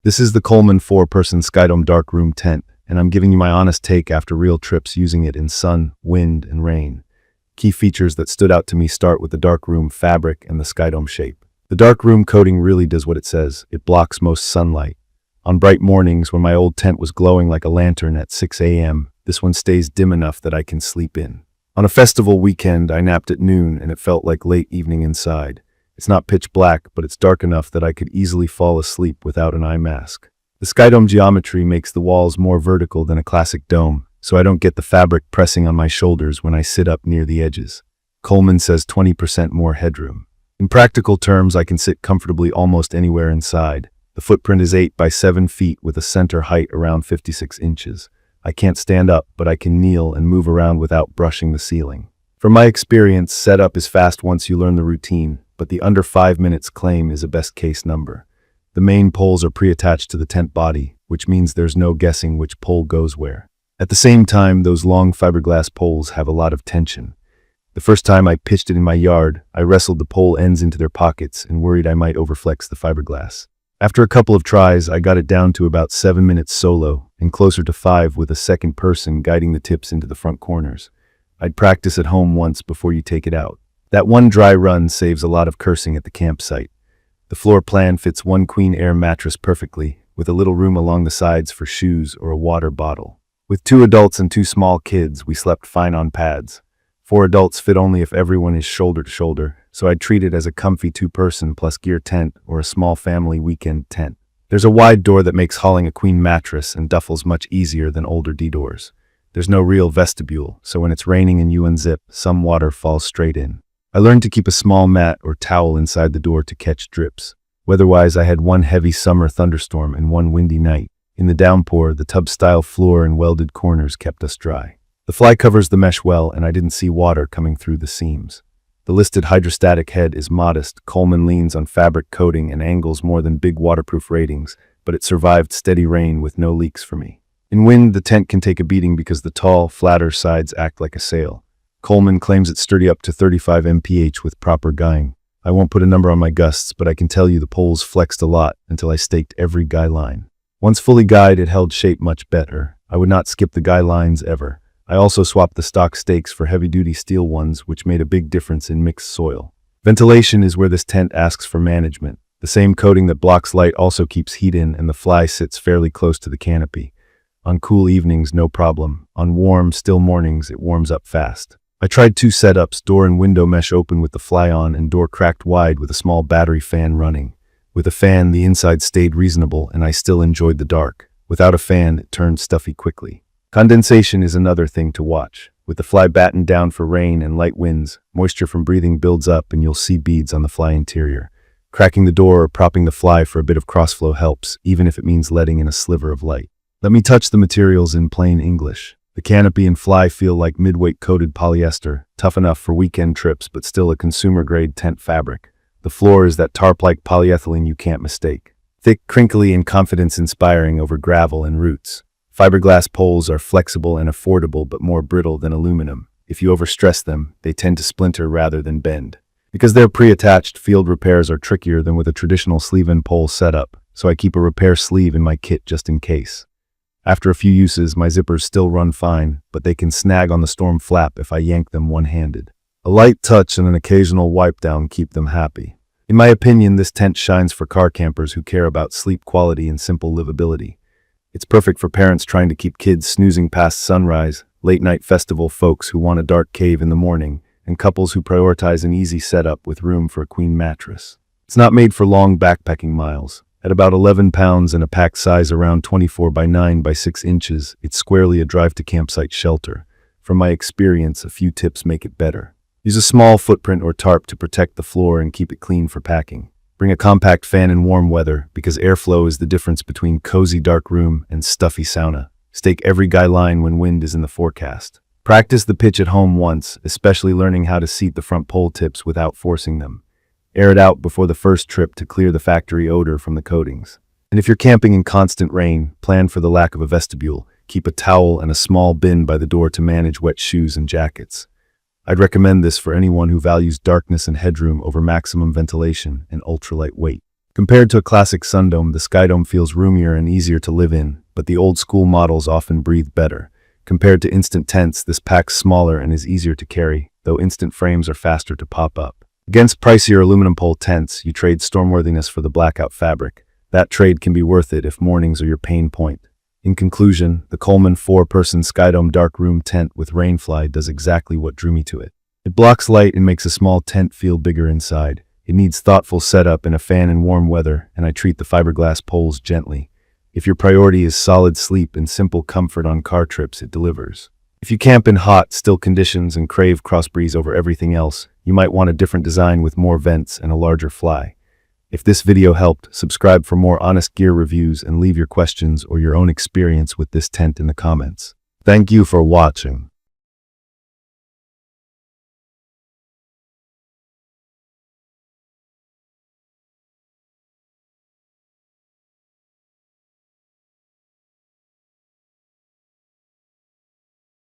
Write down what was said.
This is the Coleman 4-person Skydome dark room tent, and I'm giving you my honest take after real trips using it in sun, wind, and rain. Key features that stood out to me start with the dark room fabric and the Skydome shape. The dark room coating really does what it says. It blocks most sunlight. On bright mornings when my old tent was glowing like a lantern at 6 a.m., this one stays dim enough that I can sleep in. On a festival weekend, I napped at noon and it felt like late evening inside. It's not pitch black, but it's dark enough that I could easily fall asleep without an eye mask. The Skydome geometry makes the walls more vertical than a classic dome, so I don't get the fabric pressing on my shoulders when I sit up near the edges. Coleman says 20% more headroom. In practical terms, I can sit comfortably almost anywhere inside. The footprint is 8 by 7 feet with a center height around 56 inches. I can't stand up, but I can kneel and move around without brushing the ceiling. From my experience, setup is fast once you learn the routine, but the under 5 minutes claim is a best case number. The main poles are pre-attached to the tent body, which means there's no guessing which pole goes where. At the same time, those long fiberglass poles have a lot of tension. The first time I pitched it in my yard, I wrestled the pole ends into their pockets and worried I might overflex the fiberglass. After a couple of tries, I got it down to about 7 minutes solo and closer to 5 with a second person guiding the tips into the front corners. I'd practice at home once before you take it out. That one dry run saves a lot of cursing at the campsite. The floor plan fits one queen air mattress perfectly, with a little room along the sides for shoes or a water bottle. With 2 adults and 2 small kids, we slept fine on pads. 4 adults fit only if everyone is shoulder to shoulder, so I'd treat it as a comfy 2-person plus gear tent or a small family weekend tent. There's a wide door that makes hauling a queen mattress and duffels much easier than older D-doors. There's no real vestibule, so when it's raining and you unzip, some water falls straight in. I learned to keep a small mat or towel inside the door to catch drips. Weather-wise, I had one heavy summer thunderstorm and one windy night. In the downpour, the tub-style floor and welded corners kept us dry. The fly covers the mesh well, and I didn't see water coming through the seams. The listed hydrostatic head is modest. Coleman leans on fabric coating and angles more than big waterproof ratings, but it survived steady rain with no leaks for me. In wind, the tent can take a beating because the tall, flatter sides act like a sail. Coleman claims it's sturdy up to 35 mph with proper guying. I won't put a number on my gusts, but I can tell you the poles flexed a lot until I staked every guy line. Once fully guyed, it held shape much better. I would not skip the guy lines ever. I also swapped the stock stakes for heavy-duty steel ones, which made a big difference in mixed soil. Ventilation is where this tent asks for management. The same coating that blocks light also keeps heat in, and the fly sits fairly close to the canopy. On cool evenings, no problem. On warm, still mornings, it warms up fast. I tried 2 setups, door and window mesh open with the fly on and door cracked wide with a small battery fan running. With a fan, the inside stayed reasonable, and I still enjoyed the dark. Without a fan, it turned stuffy quickly. Condensation is another thing to watch. With the fly battened down for rain and light winds, moisture from breathing builds up and you'll see beads on the fly interior. Cracking the door or propping the fly for a bit of crossflow helps, even if it means letting in a sliver of light. Let me touch the materials in plain English. The canopy and fly feel like mid-weight coated polyester, tough enough for weekend trips but still a consumer-grade tent fabric. The floor is that tarp-like polyethylene you can't mistake. Thick, crinkly, and confidence-inspiring over gravel and roots. Fiberglass poles are flexible and affordable but more brittle than aluminum. If you overstress them, they tend to splinter rather than bend. Because they're pre-attached, field repairs are trickier than with a traditional sleeve-in pole setup, so I keep a repair sleeve in my kit just in case. After a few uses, my zippers still run fine, but they can snag on the storm flap if I yank them one-handed. A light touch and an occasional wipe down keep them happy. In my opinion, this tent shines for car campers who care about sleep quality and simple livability. It's perfect for parents trying to keep kids snoozing past sunrise, late-night festival folks who want a dark cave in the morning, and couples who prioritize an easy setup with room for a queen mattress. It's not made for long backpacking miles. At about 11 pounds and a pack size around 24 by 9 by 6 inches, it's squarely a drive-to-campsite shelter. From my experience, a few tips make it better. Use a small footprint or tarp to protect the floor and keep it clean for packing. Bring a compact fan in warm weather, because airflow is the difference between cozy dark room and stuffy sauna. Stake every guy line when wind is in the forecast. Practice the pitch at home once, especially learning how to seat the front pole tips without forcing them. Air it out before the first trip to clear the factory odor from the coatings. And if you're camping in constant rain, plan for the lack of a vestibule. Keep a towel and a small bin by the door to manage wet shoes and jackets. I'd recommend this for anyone who values darkness and headroom over maximum ventilation and ultralight weight. Compared to a classic Sundome, the Skydome feels roomier and easier to live in, but the old-school models often breathe better. Compared to instant tents, this pack's smaller and is easier to carry, though instant frames are faster to pop up. Against pricier aluminum pole tents, you trade stormworthiness for the blackout fabric. That trade can be worth it if mornings are your pain point. In conclusion, the Coleman 4-person Skydome dark room tent with Rainfly does exactly what drew me to it. It blocks light and makes a small tent feel bigger inside. It needs thoughtful setup and a fan in warm weather, and I treat the fiberglass poles gently. If your priority is solid sleep and simple comfort on car trips, it delivers. If you camp in hot, still conditions and crave cross-breeze over everything else, you might want a different design with more vents and a larger fly. If this video helped, subscribe for more honest gear reviews and leave your questions or your own experience with this tent in the comments. Thank you for watching.